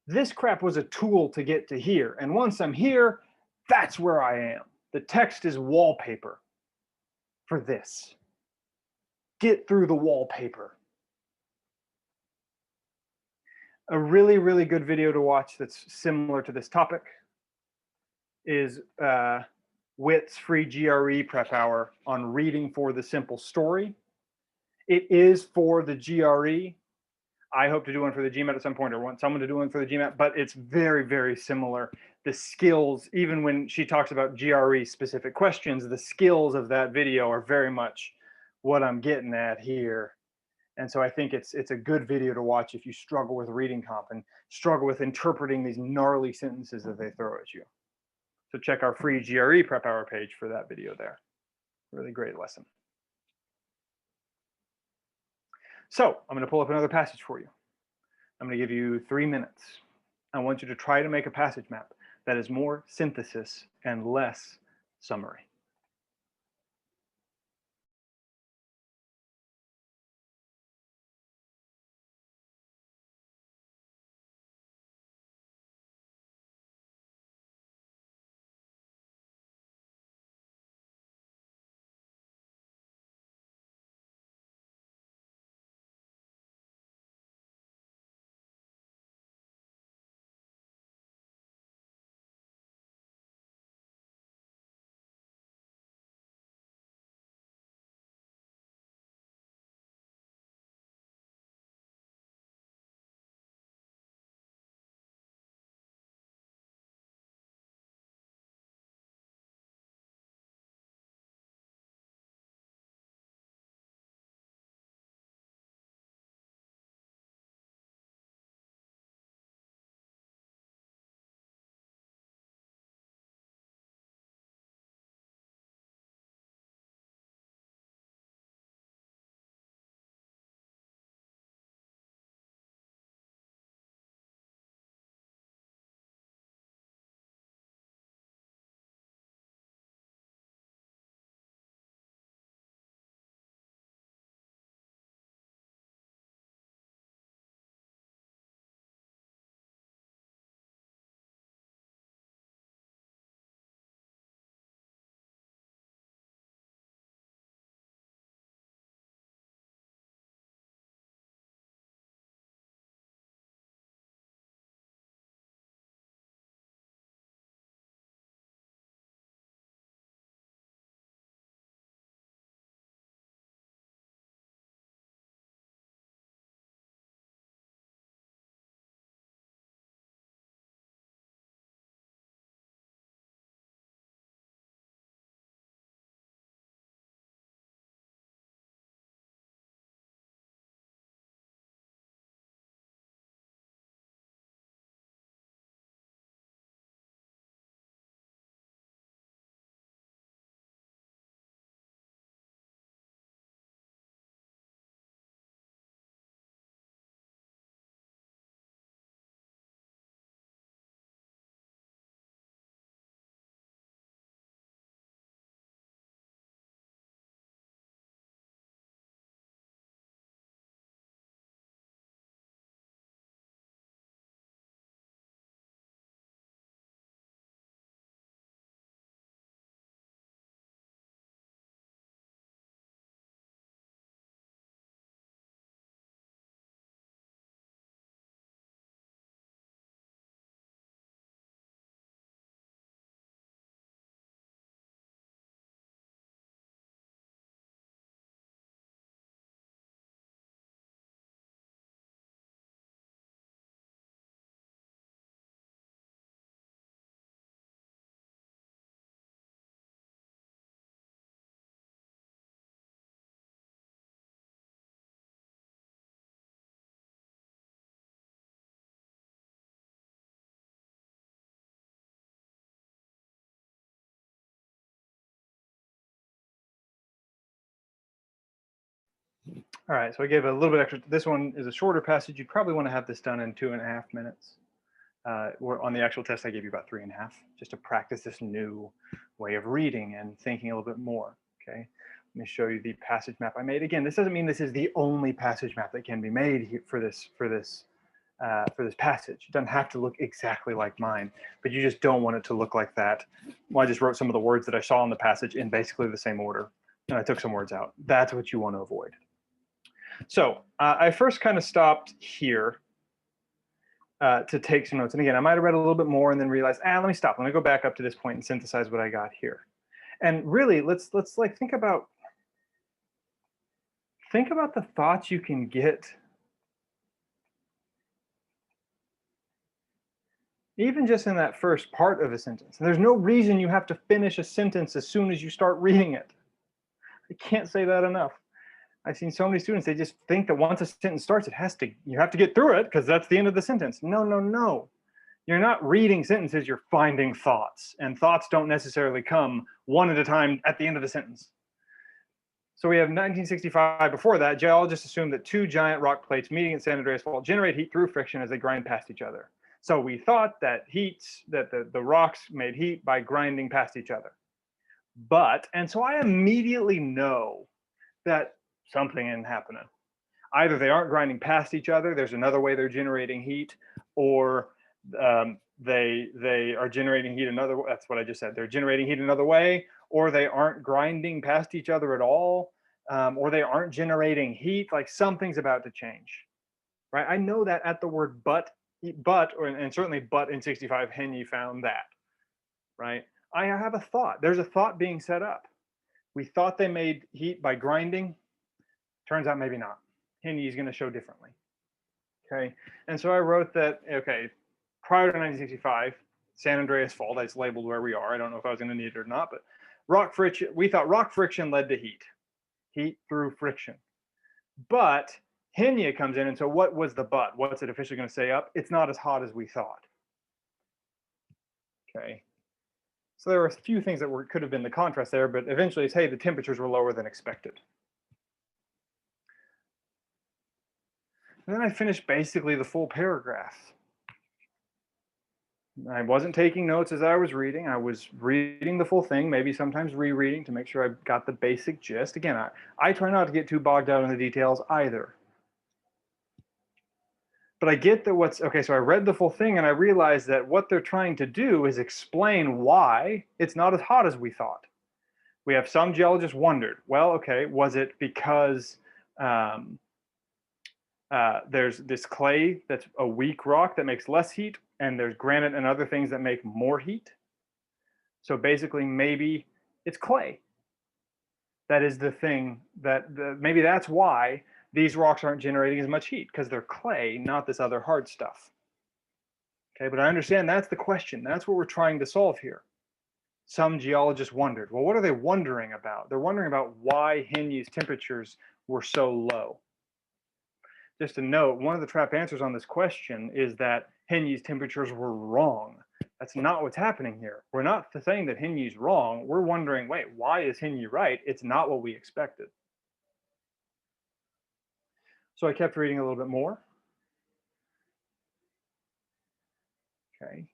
This crap was a tool to get to here. And once I'm here, that's where I am. The text is wallpaper for this. Get through the wallpaper. A really, really good video to watch that's similar to this topic is Witt's free GRE prep hour on reading for the simple story. It is for the GRE. I hope to do one for the GMAT at some point, or want someone to do one for the GMAT, but it's very, very similar. The skills, even when she talks about GRE specific questions, the skills of that video are very much what I'm getting at here. And so I think it's a good video to watch if you struggle with reading comp and struggle with interpreting these gnarly sentences that they throw at you. So check our free GRE prep hour page for that video there. Really great lesson. So I'm going to pull up another passage for you. I'm going to give you 3 minutes. I want you to try to make a passage map that is more synthesis and less summary. All right, so I gave a little bit extra. This one is a shorter passage. You probably want to have this done in 2.5 minutes. On the actual test, I gave you about 3.5, just to practice this new way of reading and thinking a little bit more. Okay, let me show you the passage map I made. Again, this doesn't mean this is the only passage map that can be made here for this passage. It doesn't have to look exactly like mine, but you just don't want it to look like that. Well, I just wrote some of the words that I saw in the passage in basically the same order, and I took some words out. That's what you want to avoid. So I first kind of stopped here to take some notes. And again, I might have read a little bit more and then realized, let me stop. Let me go back up to this point and synthesize what I got here. And really, let's like think about the thoughts you can get even just in that first part of a sentence. And there's no reason you have to finish a sentence as soon as you start reading it. I can't say that enough. I've seen so many students, they just think that once a sentence starts, you have to get through it because that's the end of the sentence. No, no, no. You're not reading sentences, you're finding thoughts. And thoughts don't necessarily come one at a time at the end of the sentence. So we have 1965. Before that, geologists assumed that two giant rock plates meeting at San Andreas Fault generate heat through friction as they grind past each other. So we thought that the rocks made heat by grinding past each other. And so I immediately know that something isn't happening. Either they aren't grinding past each other, there's another way they're generating heat, or they are generating heat another way. That's what I just said. They're generating heat another way, or they aren't grinding past each other at all, or they aren't generating heat. Like something's about to change, right? I know that at the word and certainly but in 65, Henye found that, right? I have a thought. There's a thought being set up. We thought they made heat by grinding. Turns out maybe not. Henye is going to show differently. Okay, and so I wrote that, okay, prior to 1965, San Andreas Fault, that's labeled where we are. I don't know if I was going to need it or not, but rock friction, we thought rock friction led to heat through friction. But Henye comes in, and so what was the but? What's it officially going to say up? It's not as hot as we thought. Okay, so there were a few things that could have been the contrast there, but eventually it's, hey, the temperatures were lower than expected. And then I finished basically the full paragraph. I wasn't taking notes as I was reading. I was reading the full thing, maybe sometimes rereading to make sure I got the basic gist. Again, I try not to get too bogged down in the details either. But I get that so I read the full thing and I realized that what they're trying to do is explain why it's not as hot as we thought. We have some geologists wondered, well, okay, was it because there's this clay that's a weak rock that makes less heat, and there's granite and other things that make more heat? So basically, maybe it's clay. That is the thing maybe that's why these rocks aren't generating as much heat, because they're clay, not this other hard stuff. Okay, but I understand that's the question. That's what we're trying to solve here. Some geologists wondered, well, what are they wondering about? They're wondering about why Henye's temperatures were so low. Just to note, one of the trap answers on this question is that Henye's temperatures were wrong. That's not what's happening here. We're not saying that Henye's wrong. We're wondering, wait, why is Henye right? It's not what we expected. So I kept reading a little bit more. Okay.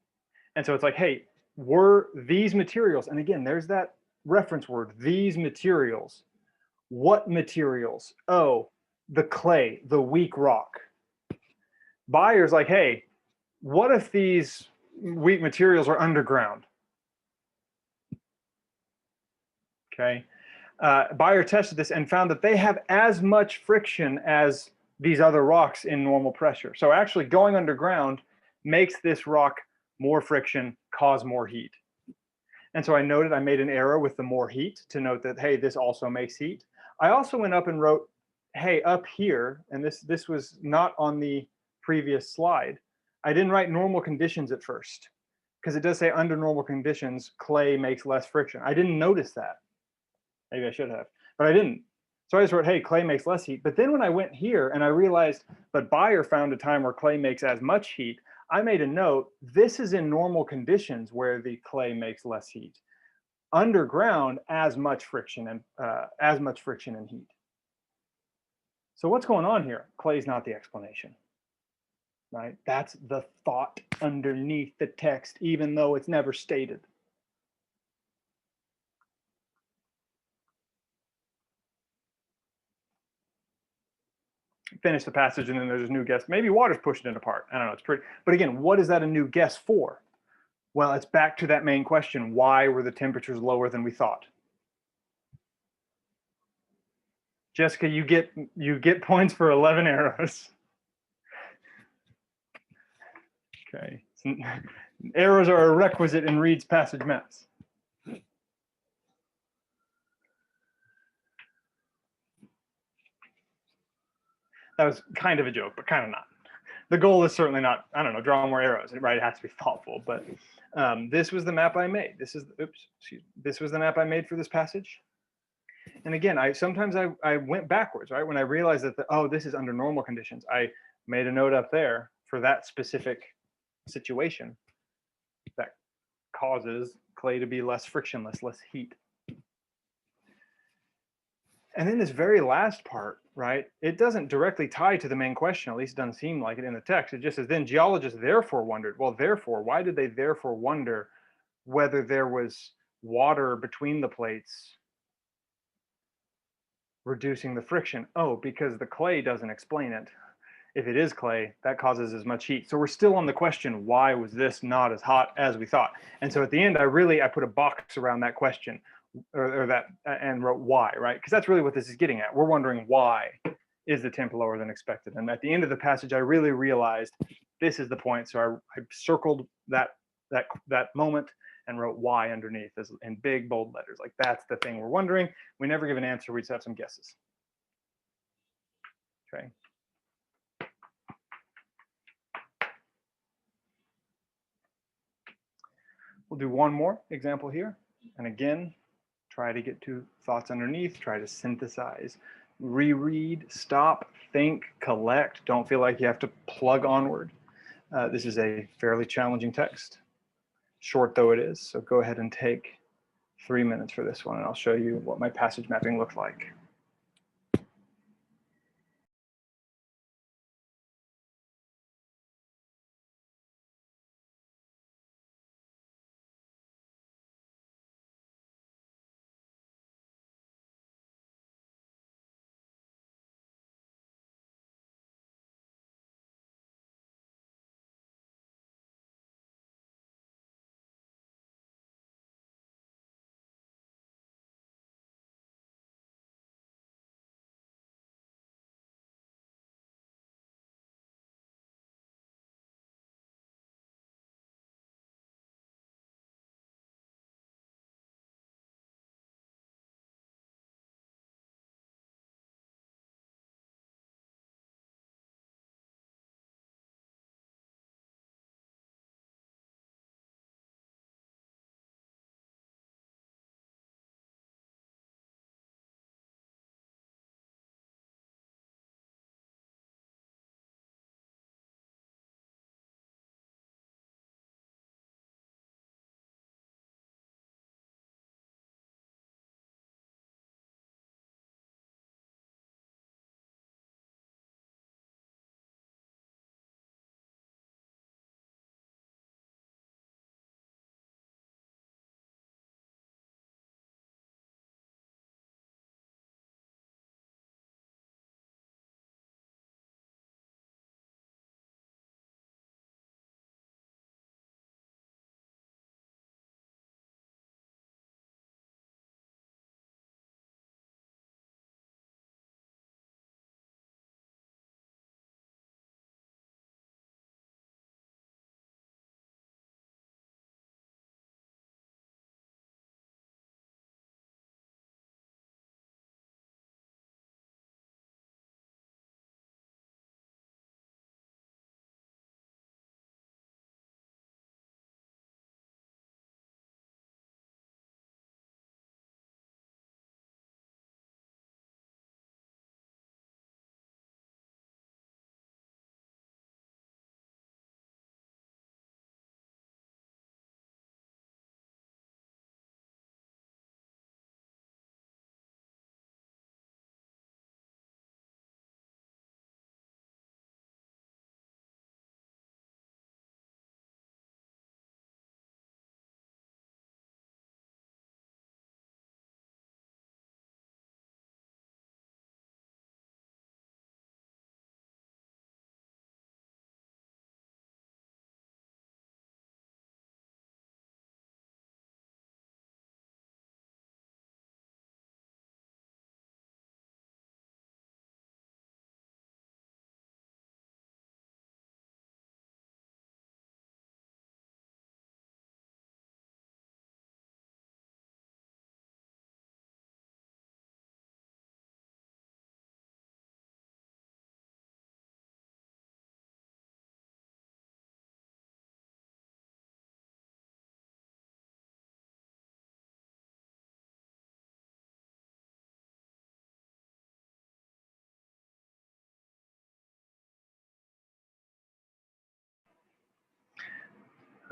And so it's like, hey, were these materials, and again, there's that reference word, these materials. What materials? Oh, the clay, the weak rock. Buyer's like, hey, what if these weak materials are underground? Okay. Buyer tested this and found that they have as much friction as these other rocks in normal pressure. So actually going underground makes this rock more friction, cause more heat. And so I made an arrow with the more heat to note that, hey, this also makes heat. I also went up and wrote, hey, up here, and this was not on the previous slide, I didn't write normal conditions at first, because it does say under normal conditions, clay makes less friction. I didn't notice that. Maybe I should have, but I didn't. So I just wrote, hey, clay makes less heat. But then when I went here and I realized, but buyer found a time where clay makes as much heat, I made a note, this is in normal conditions where the clay makes less heat. Underground, as much friction and heat. So what's going on here? Clay's not the explanation, right? That's the thought underneath the text, even though it's never stated. Finish the passage and then there's a new guess. Maybe water's pushing it apart. I don't know. It's pretty. But again, what is that a new guess for? Well, it's back to that main question. Why were the temperatures lower than we thought? Jessica, you get points for 11 arrows. Okay. Arrows are a requisite in Reed's passage maps. That was kind of a joke, but kind of not. The goal is certainly not, I don't know, draw more arrows, right? It has to be thoughtful, but this was the map I made. This was the map I made for this passage. And again, sometimes I went backwards, right? When I realized that, oh, this is under normal conditions, I made a note up there for that specific situation that causes clay to be less frictionless, less heat. And then this very last part, right? It doesn't directly tie to the main question, at least it doesn't seem like it in the text. It just says, then geologists therefore wondered. Well, therefore, why did they therefore wonder whether there was water between the plates reducing the friction? Oh, because the clay doesn't explain it. If it is clay, that causes as much heat. So we're still on the question, why was this not as hot as we thought? And so at the end, I put a box around that question or that and wrote why, right? Because that's really what this is getting at. We're wondering why is the temp lower than expected? And at the end of the passage, I really realized this is the point. So I circled that moment and wrote why underneath in big bold letters. Like that's the thing we're wondering. We never give an answer. We just have some guesses. Okay. We'll do one more example here. And again, try to get to thoughts underneath, try to synthesize, reread, stop, think, collect. Don't feel like you have to plug onward. This is a fairly challenging text, short though it is. So go ahead and take 3 minutes for this one, and I'll show you what my passage mapping looks like.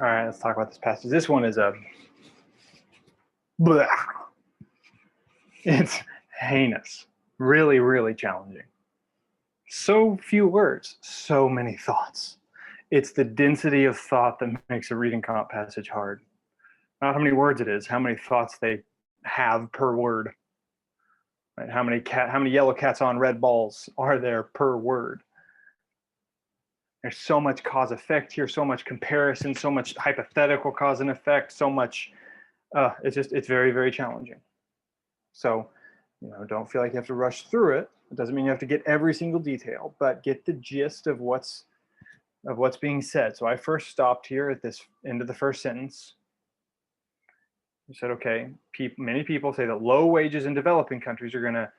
All right, let's talk about this passage. This one is a blah. It's heinous, really, really challenging. So few words, so many thoughts. It's the density of thought that makes a reading comp passage hard. Not how many words it is, how many thoughts they have per word. Right? How many yellow cats on red balls are there per word? There's so much cause effect here, so much comparison, so much hypothetical cause and effect, so much. It's very, very challenging. So, don't feel like you have to rush through it. It doesn't mean you have to get every single detail, but get the gist of what's being said. So I first stopped here at this end of the first sentence. You said, okay, many people say that low wages in developing countries are going to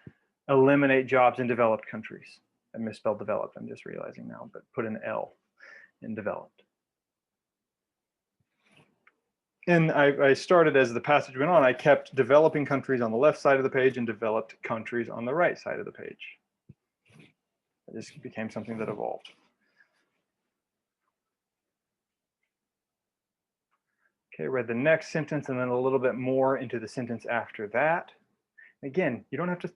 eliminate jobs in developed countries. I misspelled developed, I'm just realizing now, but put an L in developed. And I started, as the passage went on, I kept developing countries on the left side of the page and developed countries on the right side of the page. It just became something that evolved. Okay, read the next sentence and then a little bit more into the sentence after that. Again, you don't have to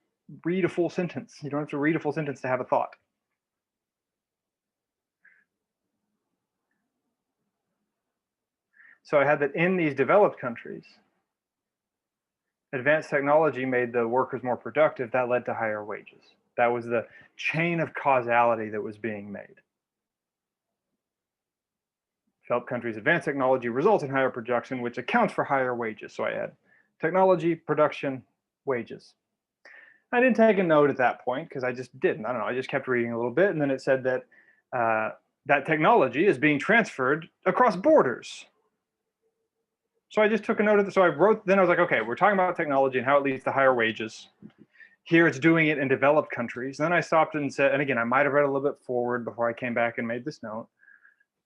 read a full sentence. You don't have to read a full sentence to have a thought. So I had that in these developed countries, advanced technology made the workers more productive. That led to higher wages. That was the chain of causality that was being made. Developed countries' advanced technology results in higher production, which accounts for higher wages. So I had technology, production, wages. I didn't take a note at that point because I just didn't. I don't know. I just kept reading a little bit, and then it said that that technology is being transferred across borders. So I just took a note of it. So I wrote, then I was like, okay, we're talking about technology and how it leads to higher wages. Here it's doing it in developed countries. And then I stopped and said, and again, I might have read a little bit forward before I came back and made this note,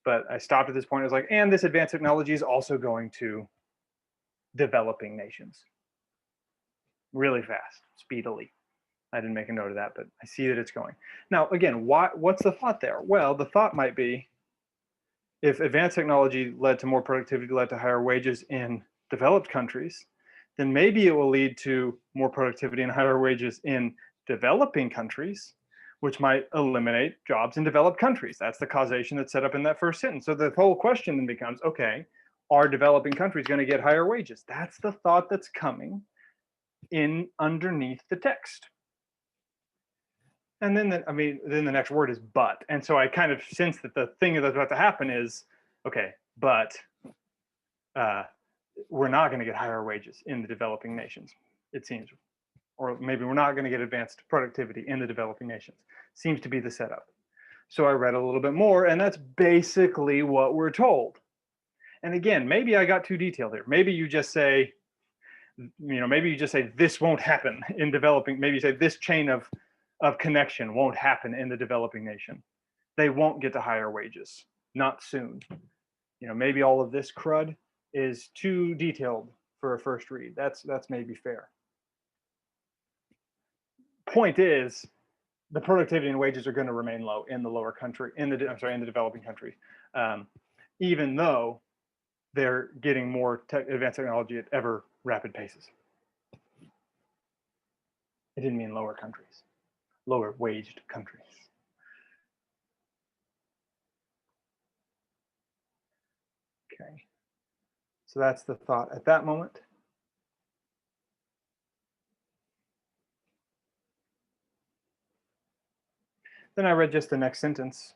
but I stopped at this point. I was like, and this advanced technology is also going to developing nations really fast, speedily. I didn't make a note of that, but I see that it's going. Now, again, what's the thought there? Well, the thought might be, if advanced technology led to more productivity, led to higher wages in developed countries, then maybe it will lead to more productivity and higher wages in developing countries, which might eliminate jobs in developed countries. That's the causation that's set up in that first sentence. So the whole question then becomes, okay, are developing countries going to get higher wages? That's the thought that's coming in underneath the text. And then then the next word is but. And so I kind of sense that the thing that's about to happen is, okay, but we're not going to get higher wages in the developing nations, it seems. Or maybe we're not going to get advanced productivity in the developing nations. Seems to be the setup. So I read a little bit more, and that's basically what we're told. And again, maybe I got too detailed here. Maybe you just say, maybe you just say this won't happen in developing. Maybe you say this chain of connection won't happen in the developing nation. They won't get to higher wages, not soon. Maybe all of this crud is too detailed for a first read. That's maybe fair. Point is, the productivity and wages are going to remain low in the lower country, in the developing country, even though they're getting more advanced technology at ever rapid paces. It didn't mean lower countries, lower waged countries. Okay, so that's the thought at that moment. Then I read just the next sentence,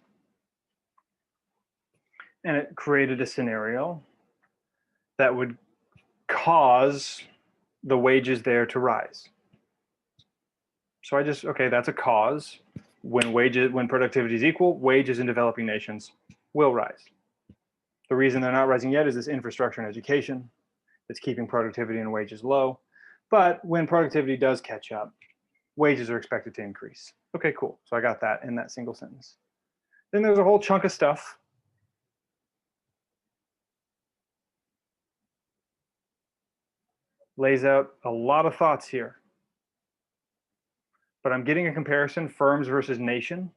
and it created a scenario that would cause the wages there to rise. So okay, that's a cause. When productivity is equal, wages in developing nations will rise. The reason they're not rising yet is this infrastructure and education that's keeping productivity and wages low. But when productivity does catch up, wages are expected to increase. Okay, cool. So I got that in that single sentence. Then there's a whole chunk of stuff. Lays out a lot of thoughts here. But I'm getting a comparison, firms versus nation.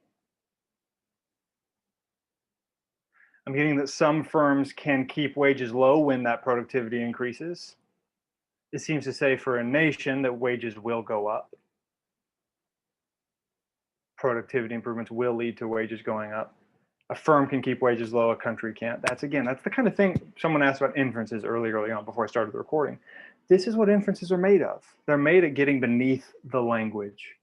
I'm getting that some firms can keep wages low when that productivity increases. It seems to say for a nation that wages will go up. Productivity improvements will lead to wages going up. A firm can keep wages low, a country can't. That's the kind of thing someone asked about inferences early on before I started the recording. This is what inferences are made of. They're made at getting beneath the language.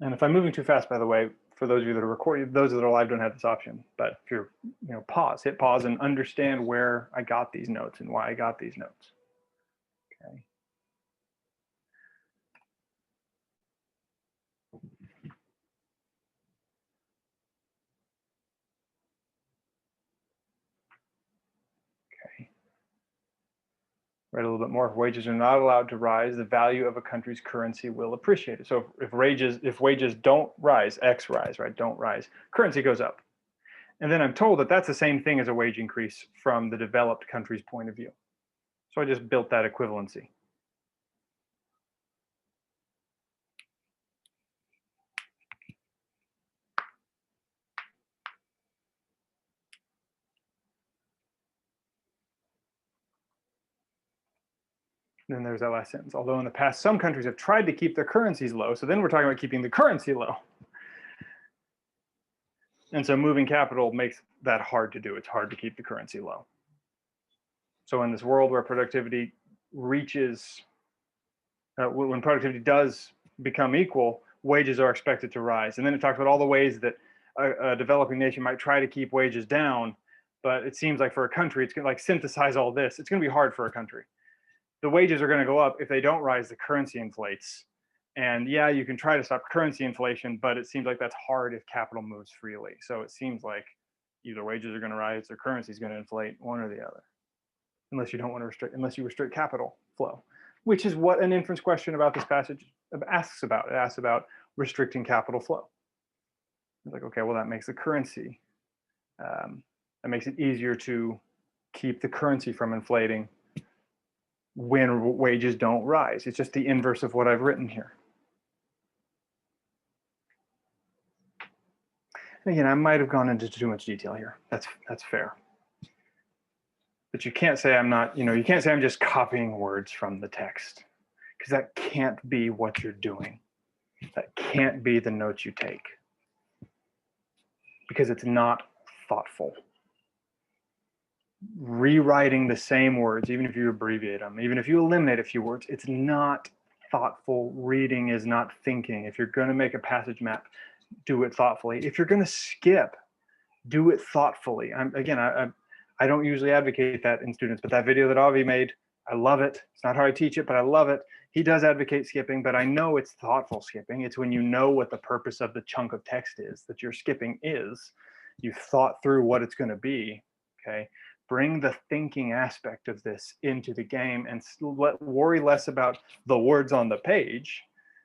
And if I'm moving too fast, by the way, for those of you that are recording, those that are live don't have this option. But if you're, hit pause and understand where I got these notes and why I got these notes. Okay. Right, a little bit more. If wages are not allowed to rise, the value of a country's currency will appreciate. So if wages don't rise, X rise, right? Don't rise, currency goes up. And then I'm told that that's the same thing as a wage increase from the developed country's point of view. So I just built that equivalency. Then there's that last sentence. Although in the past, some countries have tried to keep their currencies low. So then we're talking about keeping the currency low. And so moving capital makes that hard to do. It's hard to keep the currency low. So in this world where productivity reaches, when productivity does become equal, wages are expected to rise. And then it talks about all the ways that a developing nation might try to keep wages down. But it seems like for a country, it's going to like synthesize all this. It's going to be hard for a country. The wages are going to go up. If they don't rise, the currency inflates. And yeah, you can try to stop currency inflation, but it seems like that's hard if capital moves freely. So it seems like either wages are going to rise or currency is going to inflate, one or the other. Unless you don't want to restrict, unless you restrict capital flow, which is what an inference question about this passage asks about. It asks about restricting capital flow. It's like, okay, well, that makes the currency, that makes it easier to keep the currency from inflating when wages don't rise. It's just the inverse of what I've written here. And again, I might have gone into too much detail here. That's fair. But you can't say I'm not, you can't say I'm just copying words from the text, because that can't be what you're doing. That can't be the notes you take, because it's not thoughtful. Rewriting the same words, even if you abbreviate them, even if you eliminate a few words, it's not thoughtful. Reading is not thinking. If you're going to make a passage map, do it thoughtfully. If you're going to skip, do it thoughtfully. I don't usually advocate that in students, but that video that Avi made, I love it. It's not how I teach it, but I love it. He does advocate skipping, but I know it's thoughtful skipping. It's when you know what the purpose of the chunk of text is that you're skipping is. You've thought through what it's going to be, okay? Bring the thinking aspect of this into the game and worry less about the words on the page,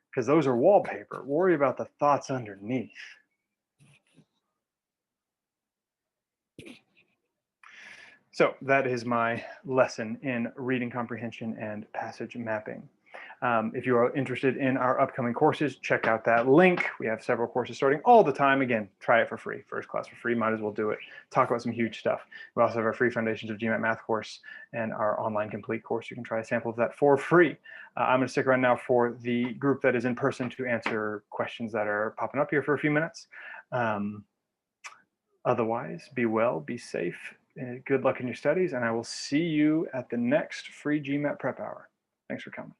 because those are wallpaper. Worry about the thoughts underneath. So that is my lesson in reading comprehension and passage mapping. If you are interested in our upcoming courses, check out that link. We have several courses starting all the time. Again, try it for free. First class for free, might as well do it. Talk about some huge stuff. We also have our free Foundations of GMAT Math course and our online complete course. You can try a sample of that for free. I'm going to stick around now for the group that is in person to answer questions that are popping up here for a few minutes. Otherwise, be well, be safe. Good luck in your studies, and I will see you at the next free GMAT prep hour. Thanks for coming.